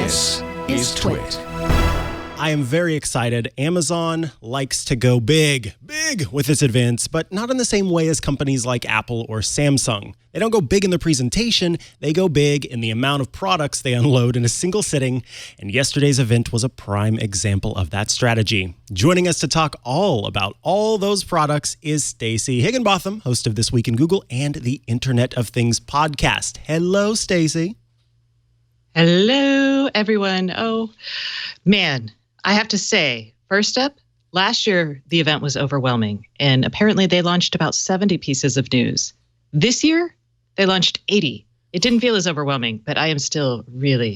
This is Twit. I am very excited. Amazon likes to go big with its events, but not in the same way as companies like Apple or Samsung. They don't go big in their presentation, they go big in the amount of products they unload in a single sitting, and yesterday's event was a prime example of that strategy. Joining us to talk all about all those products is Stacey Higginbotham, host of This Week in Google and the Internet of Things podcast. Hello, Stacey. Hello, everyone. Oh, man. I have to say, first up, last year, the event was overwhelming, and apparently they launched about 70 pieces of news. This year, they launched 80. It didn't feel as overwhelming, but I am still really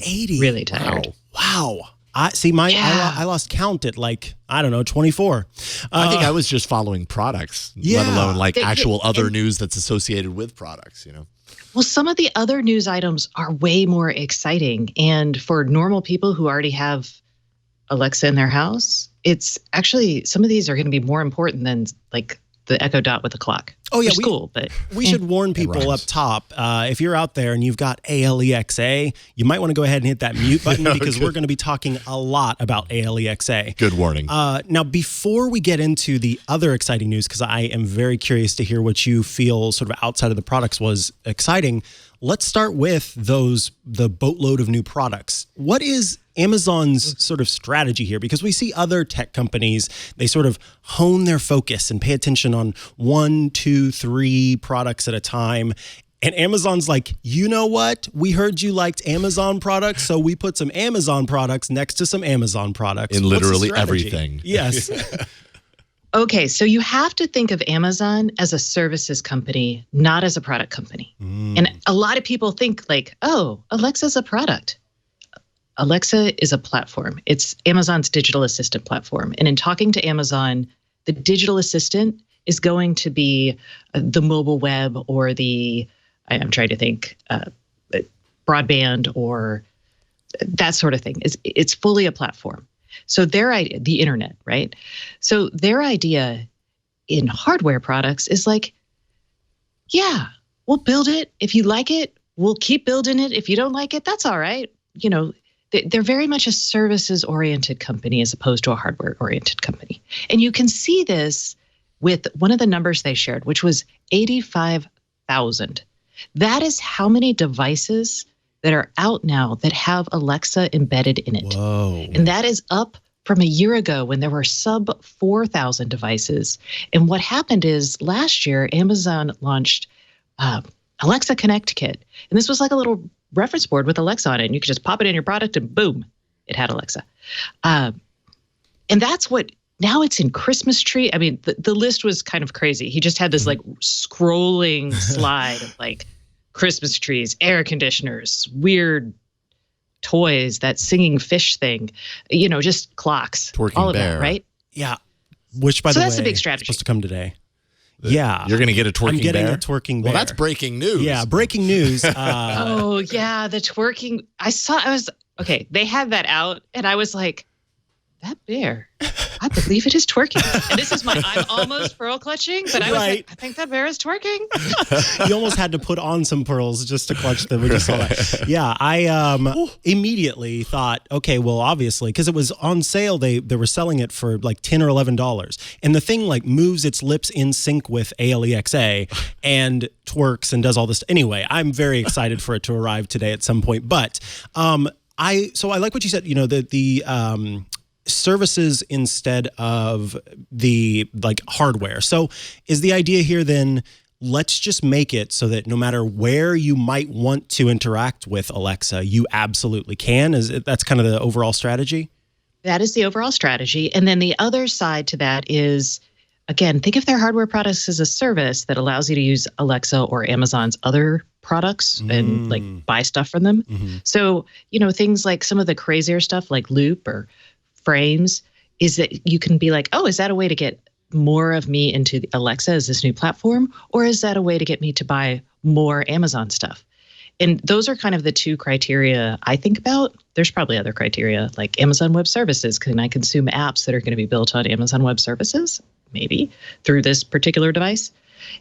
tired. Wow. I lost count at 24. I think I was just following products, let alone actual other news that's associated with products, you know? Well, some of the other news items are way more exciting, and for normal people who already have Alexa in their house, it's actually, some of these are going to be more important than the Echo Dot with the clock. Oh yeah, cool, but we should warn people up top. If you're out there and you've got Alexa, you might want to go ahead and hit that mute button because we're going to be talking a lot about Alexa. Good warning. Now, before we get into the other exciting news, because I am very curious to hear what you feel sort of outside of the products was exciting, let's start with the boatload of new products. What is Amazon's sort of strategy here? Because we see other tech companies, they sort of hone their focus and pay attention on 1, 2, 3 products at a time. And Amazon's like, you know what? We heard you liked Amazon products, so we put some Amazon products next to some Amazon products. In literally everything. Yes. Okay, so you have to think of Amazon as a services company, not as a product company. And a lot of people think Alexa's a product. Alexa is a platform. It's Amazon's digital assistant platform. And in talking to Amazon, the digital assistant is going to be the mobile web or broadband or that sort of thing. It's fully a platform. So the internet, right? So their idea in hardware products is we'll build it. If you like it, we'll keep building it. If you don't like it, that's all right. You know, they're very much a services-oriented company as opposed to a hardware-oriented company. And you can see this with one of the numbers they shared, which was 85,000. That is how many devices that are out now that have Alexa embedded in it. Whoa. And that is up from a year ago when there were sub 4,000 devices. And what happened is last year, Amazon launched Alexa Connect Kit. And this was like a little reference board with Alexa on it. And you could just pop it in your product and boom, it had Alexa. And that's what, now it's in Christmas tree. I mean, the list was kind of crazy. He just had this scrolling slide of Christmas trees, air conditioners, weird toys, that singing fish thing, just clocks, twerking all of bear. that, right? Yeah. Which, by the way, that's a big strategy. is supposed to come today. You're going to get a twerking bear? I'm getting a twerking bear. Well, that's breaking news. Yeah, breaking news. The twerking. Okay, they had that out, and I was like, that bear, I believe it is twerking. And this is I'm almost pearl clutching, but I was I think that bear is twerking. You almost had to put on some pearls just to clutch them when you saw that. Yeah, I immediately thought, okay, well, obviously, because it was on sale, they were selling it for $10 or $11. And the thing moves its lips in sync with Alexa and twerks and does all this. Anyway, I'm very excited for it to arrive today at some point. But I like what you said, the services instead of the hardware. So is the idea here then, let's just make it so that no matter where you might want to interact with Alexa, you absolutely can? That's kind of the overall strategy? That is the overall strategy. And then the other side to that is, again, think of their hardware products as a service that allows you to use Alexa or Amazon's other products and buy stuff from them. Mm-hmm. So, things like some of the crazier stuff like Loop or Frames, is that you can be like, oh, is that a way to get more of me into Alexa as this new platform? Or is that a way to get me to buy more Amazon stuff? And those are kind of the two criteria I think about. There's probably other criteria like Amazon Web Services. Can I consume apps that are going to be built on Amazon Web Services? Maybe through this particular device.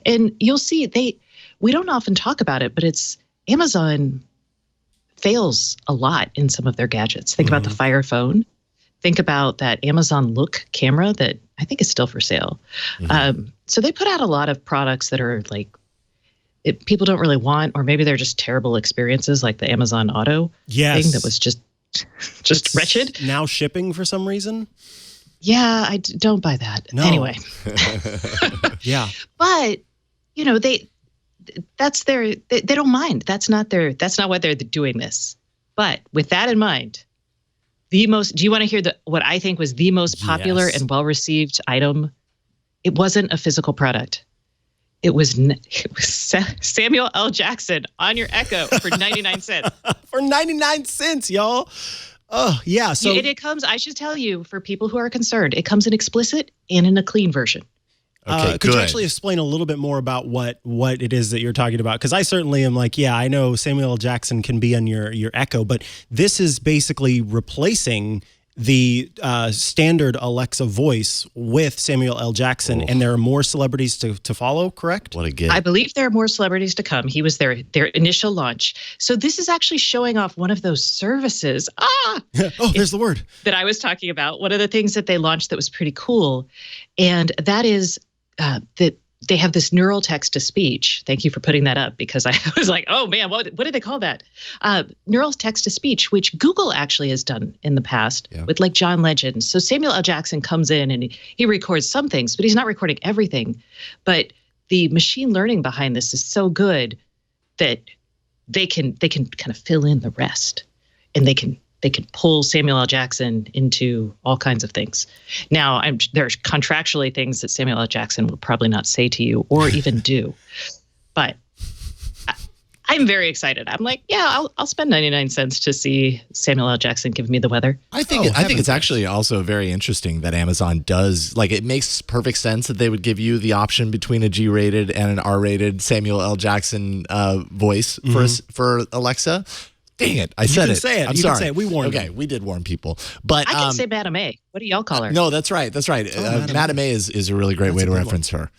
And you'll see we don't often talk about it, but it's Amazon fails a lot in some of their gadgets. Think about the Fire phone. Think about that Amazon Look camera that I think is still for sale. So they put out a lot of products that are like people don't really want, or maybe they're just terrible experiences, like the Amazon Auto thing that was just wretched. Now shipping for some reason. Yeah, I don't buy that. No. Anyway. Yeah. But, they don't mind. That's not why they're doing this. But with that in mind, do you want to hear what I think was the most popular and well-received item? It wasn't a physical product. It was Samuel L. Jackson on your Echo for 99 cents. For 99 cents, y'all. Oh, yeah. So it comes, I should tell you, for people who are concerned, it comes in explicit and in a clean version. Okay, could you actually explain a little bit more about what it is that you're talking about? Because I certainly am like, yeah, I know Samuel L. Jackson can be on your Echo, but this is basically replacing the standard Alexa voice with Samuel L. Jackson, and there are more celebrities to follow, correct? What a gift. I believe there are more celebrities to come. He was their initial launch. So this is actually showing off one of those services. There's the word. That I was talking about. One of the things that they launched that was pretty cool, and that is that they have this neural text-to-speech. Thank you for putting that up, because I was like, oh man, what did they call that? Neural text-to-speech, which Google actually has done in the past with like John Legend. So Samuel L. Jackson comes in and he records some things, but he's not recording everything. But the machine learning behind this is so good that they can kind of fill in the rest, and they can pull Samuel L. Jackson into all kinds of things. Now, there's contractually things that Samuel L. Jackson will probably not say to you or even do. But I'm very excited. I'm like, yeah, I'll spend 99 cents to see Samuel L. Jackson give me the weather. I think it's actually also very interesting that Amazon does, like, it makes perfect sense that they would give you the option between a G-rated and an R-rated Samuel L. Jackson voice for Alexa. Dang it! I said it. Say it. I'm you sorry. Can say it. We warned you. Okay, we did warn people. But I can say Madame A. What do y'all call her? No, that's right. That's right. Madame A is a really great way to reference her.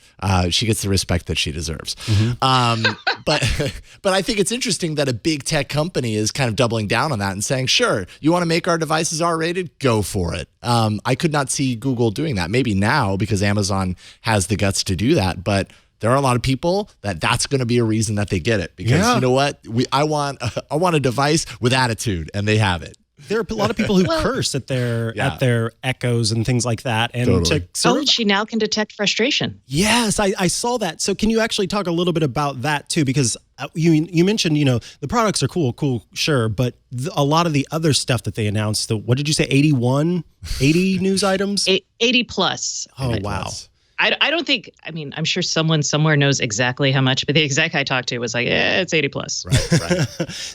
She gets the respect that she deserves. But I think it's interesting that a big tech company is kind of doubling down on that and saying, sure, you want to make our devices R-rated? Go for it. I could not see Google doing that. Maybe now because Amazon has the guts to do that, but there are a lot of people that's going to be a reason that they get it, because you know what? I want a device with attitude, and they have it. There are a lot of people who curse at their Echoes and things like that. And she now can detect frustration. Yes, I saw that. So can you actually talk a little bit about that too? Because you mentioned, the products are cool, sure, but a lot of the other stuff that they announced, what did you say, 80 news items? 80 plus. Oh, wow. I don't think, I'm sure someone somewhere knows exactly how much, but the exec I talked to was like, it's 80 plus. Right.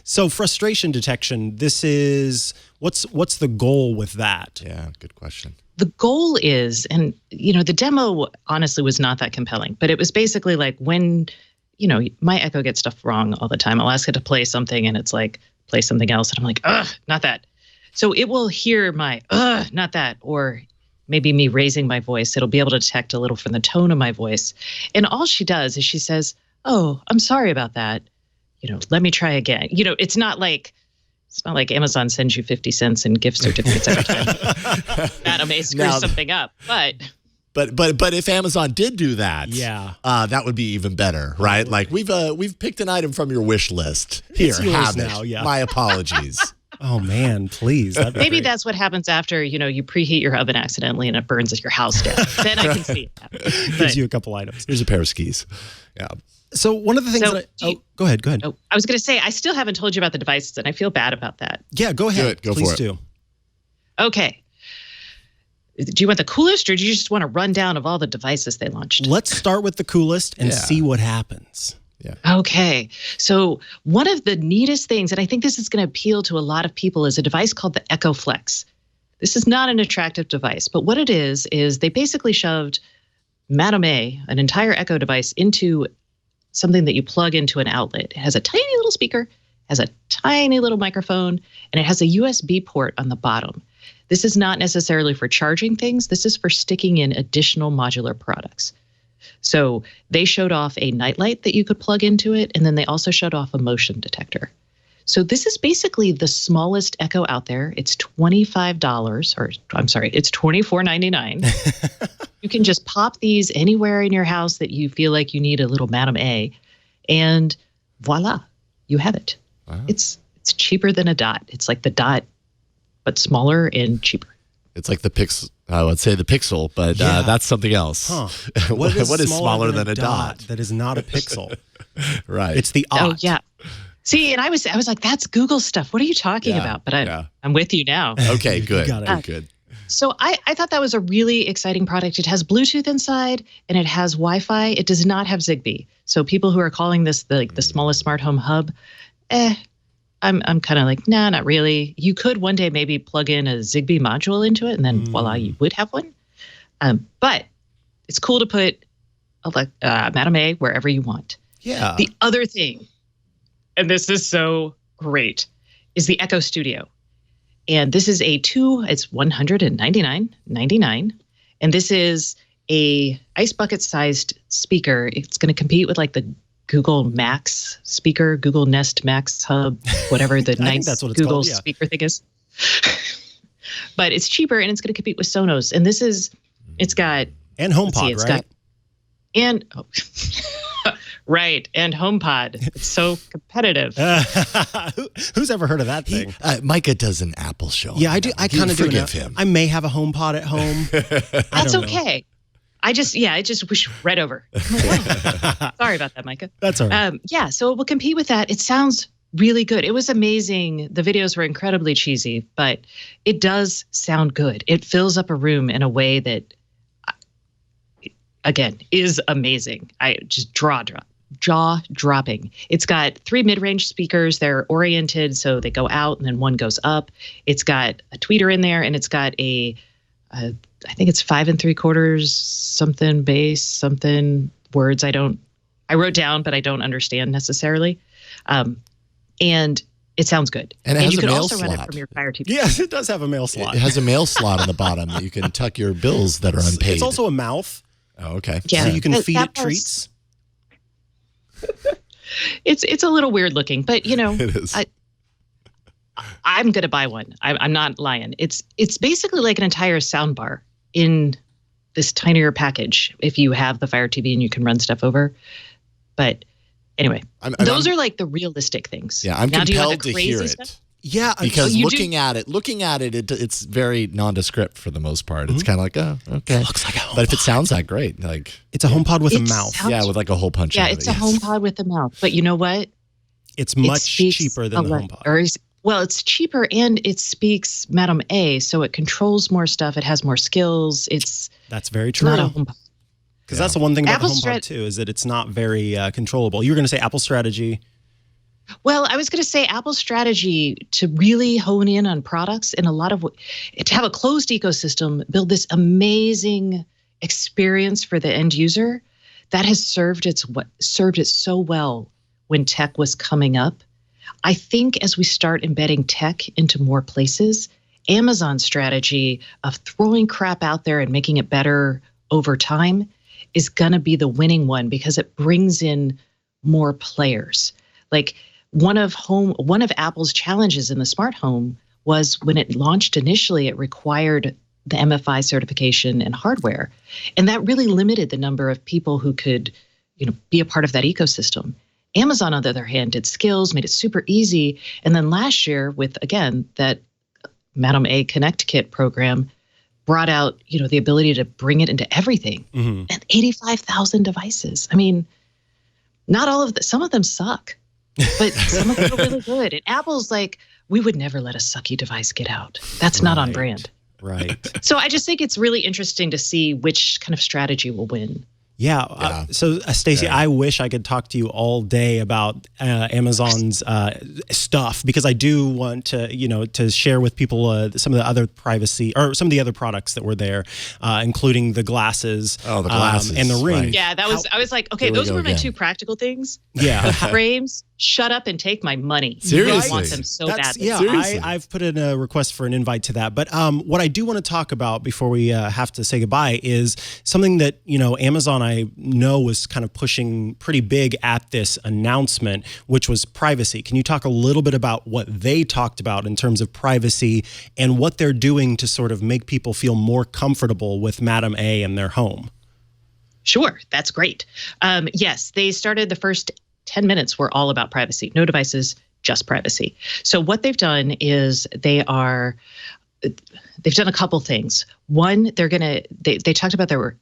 So frustration detection, this is, what's the goal with that? Yeah, good question. The goal is, and, the demo honestly was not that compelling, but it was basically like when, my Echo gets stuff wrong all the time. I'll ask it to play something and it's like, play something else. And I'm like, not that. So it will hear my, not that, or maybe me raising my voice. It'll be able to detect a little from the tone of my voice. And all she does is she says, oh, I'm sorry about that. Let me try again. It's not like Amazon sends you 50 cents in gift certificates every time Madame A screws something up. But if Amazon did do that, that would be even better, right? Like we've picked an item from your wish list. Here, have it. Now, my apologies. Oh man, please. Maybe that's what happens after, you preheat your oven accidentally and it burns your house down. Then I can see it. Gives you a couple items. Here's a pair of skis. Yeah. So one of the things go ahead. Oh, I was going to say, I still haven't told you about the devices and I feel bad about that. Yeah, go ahead. Go Please for it. do. Okay. Do you want the coolest, or do you just want a rundown of all the devices they launched? Let's start with the coolest and see what happens. Yeah. Okay. So one of the neatest things, and I think this is going to appeal to a lot of people, is a device called the Echo Flex. This is not an attractive device, but what it is they basically shoved Madame A, an entire Echo device, into something that you plug into an outlet. It has a tiny little speaker, has a tiny little microphone, and it has a USB port on the bottom. This is not necessarily for charging things. This is for sticking in additional modular products. So they showed off a nightlight that you could plug into it, and then they also showed off a motion detector. So this is basically the smallest Echo out there. It's $25, or I'm sorry, it's $24.99. You can just pop these anywhere in your house that you feel like you need a little Madame A, and voila, you have it. Wow. It's cheaper than a Dot. It's like the Dot, but smaller and cheaper. It's like the Pixel. I would say the Pixel, but that's something else. Huh. What is smaller than a dot? That is not a Pixel. Right. It's the Ott. Oh yeah. See, and I was like, that's Google stuff. What are you talking about? But I'm with you now. Okay, good. Got it. Good. So I thought that was a really exciting product. It has Bluetooth inside and it has Wi-Fi. It does not have Zigbee. So people who are calling this the smallest smart home hub, I'm kind of like, nah, not really. You could one day maybe plug in a Zigbee module into it, and then voila, you would have one. But it's cool to put Madame A wherever you want. Yeah. The other thing, and this is so great, is the Echo Studio. And this is it's $199.99. And this is a ice bucket sized speaker. It's going to compete with like the Google Max speaker, Google Nest Max Hub, whatever the nice Google speaker thing is. But it's cheaper and it's going to compete with Sonos. And it's got and HomePod, right? Right, and HomePod. It's so competitive. Who's ever heard of that thing? Micah does an Apple show. Yeah, I do. I kind of do. Forgive him. I may have a HomePod at home. That's okay. I just wish right over. Sorry about that, Mikah. That's all right. So it will compete with that. It sounds really good. It was amazing. The videos were incredibly cheesy, but it does sound good. It fills up a room in a way that, again, is amazing. I just jaw-dropping. It's got 3 mid-range speakers. They're oriented so they go out and then one goes up. It's got a tweeter in there, and it's got I think it's 5 3/4 something bass, something words I wrote down, but I don't understand necessarily. And it sounds good. And you can also slot. run it from your Fire TV. Yes, it does have a mail slot. It has a mail slot on the bottom that you can tuck your bills that are unpaid. It's also a mouth. Oh, okay. Yeah. So you can feed it treats. It's a little weird looking, but it is. I'm going to buy one. I'm not lying. It's basically like an entire sound bar in this tinier package if you have the Fire TV and you can run stuff over. But anyway, those are like the realistic things. Yeah, I'm now, compelled to hear it. Stuff? Yeah, because looking at it, it's very nondescript for the most part. It's kind of like, oh, okay. It looks like a HomePod. But if it sounds that great, like it's a HomePod with a mouth. With like a hole punch. Yeah, it's a HomePod with a mouth. But you know what? It's much cheaper than the HomePod. Well, it's cheaper and it speaks Madame A, so it controls more stuff. It has more skills. That's very true. Not a HomePod. Because that's the one thing about the HomePod too, is that it's not very controllable. You were going to say Apple strategy. Well, I was going to say Apple's strategy to really hone in on products and to have a closed ecosystem, build this amazing experience for the end user that has served it so well when tech was coming up. I think as we start embedding tech into more places, Amazon's strategy of throwing crap out there and making it better over time is going to be the winning one because it brings in more players. Like one of Apple's challenges in the smart home was when it launched initially, it required the MFI certification and hardware. And that really limited the number of people who could, be a part of that ecosystem. Amazon, on the other hand, did skills, made it super easy. And then last year with, again, that Madame A Connect Kit program brought out, the ability to bring it into everything. Mm-hmm. And 85,000 devices. I mean, not all of them, some of them suck, but some of them are really good. And Apple's like, we would never let a sucky device get out. That's not on brand. Right. So I just think it's really interesting to see which kind of strategy will win. Yeah. So, Stacey, I wish I could talk to you all day about Amazon's stuff because I do want to, to share with people some of the other some of the other products that were there, including the glasses. Oh, the glasses and the ring. Right. Yeah, I was like, okay, those were my 2 practical things. Yeah. The frames, shut up and take my money. Seriously. I want them so badly. Yeah, Seriously. I've put in a request for an invite to that. But what I do want to talk about before we have to say goodbye is something that, Amazon, I know was kind of pushing pretty big at this announcement, which was privacy. Can you talk a little bit about what they talked about in terms of privacy and what they're doing to sort of make people feel more comfortable with Madam A in their home? Sure, that's great. Yes, they started the first 10 minutes were all about privacy. No devices, just privacy. So what they've done is they've done a couple things. One, they talked about their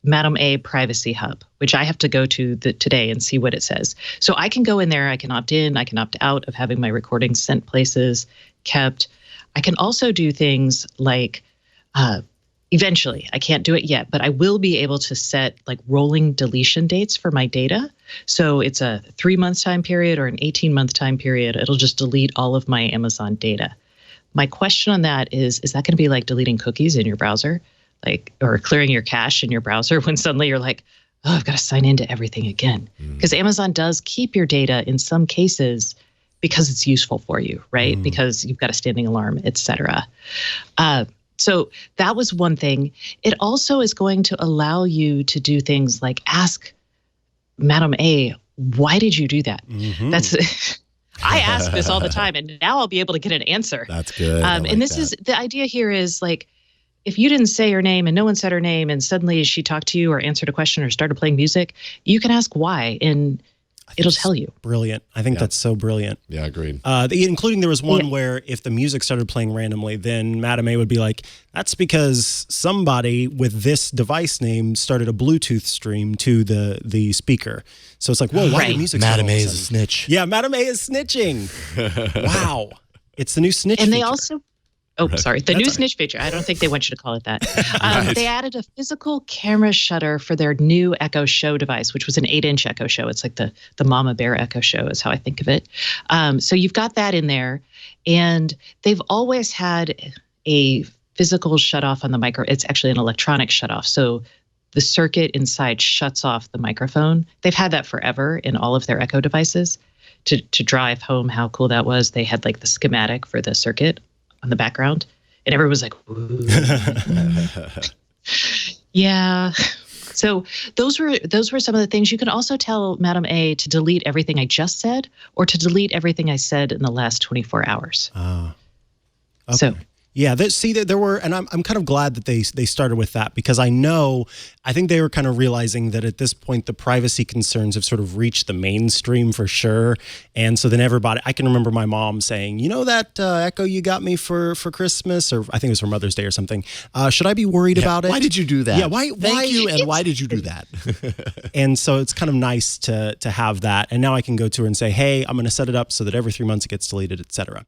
Madam A Privacy Hub, which I have to go to today and see what it says. So I can go in there, I can opt in, I can opt out of having my recordings sent places, kept. I can also do things like, eventually, I can't do it yet, but I will be able to set like rolling deletion dates for my data. So it's a 3-month time period or an 18-month time period. It'll just delete all of my Amazon data. My question on that is that going to be like deleting cookies in your browser, like, or clearing your cache in your browser when suddenly you're like, oh, I've got to sign into everything again? Because Amazon does keep your data in some cases because it's useful for you, right? Because you've got a standing alarm, et cetera. So that was one thing. It also is going to allow you to do things like ask Madam A, why did you do that? That's I ask this all the time, and now I'll be able to get an answer. That's good. And this is the idea here is like, if you didn't say her name and no one said her name and suddenly she talked to you or answered a question or started playing music, you can ask why, and it'll tell you. Brilliant. I think that's so brilliant. Yeah, agreed. Including there was one where if the music started playing randomly, then Madam A would be like, that's because somebody with this device name started a Bluetooth stream to the speaker. So it's like, whoa, why did music start Madam all A of is a snitch. Yeah, Madam A is snitching. Wow. It's the new snitch And feature. they also... Oh, sorry. The new snitch feature. I don't think they want you to call it that. They added a physical camera shutter for their new Echo Show device, which was an 8-inch Echo Show. It's like the Mama Bear Echo Show is how I think of it. So you've got that in there. And they've always had a physical shutoff on the micro. It's actually an electronic shutoff. So the circuit inside shuts off the microphone. They've had that forever in all of their Echo devices. To drive home how cool that was, they had like the schematic for the circuit on the background, and everyone was like, ooh. Yeah. So those were some of the things. You can also tell Madam A to delete everything I just said or to delete everything I said in the last 24 hours. Okay. So yeah, there were, and I'm kind of glad that they started with that, because I think they were kind of realizing that at this point the privacy concerns have sort of reached the mainstream for sure, and so then everybody, I can remember my mom saying, you know that Echo you got me for Christmas, or I think it was for Mother's Day or something. Should I be worried about it? Why did you do that? Yeah, why? Thank you, and why did you do that? And so it's kind of nice to have that, and now I can go to her and say, hey, I'm going to set it up so that every 3 months it gets deleted, etc.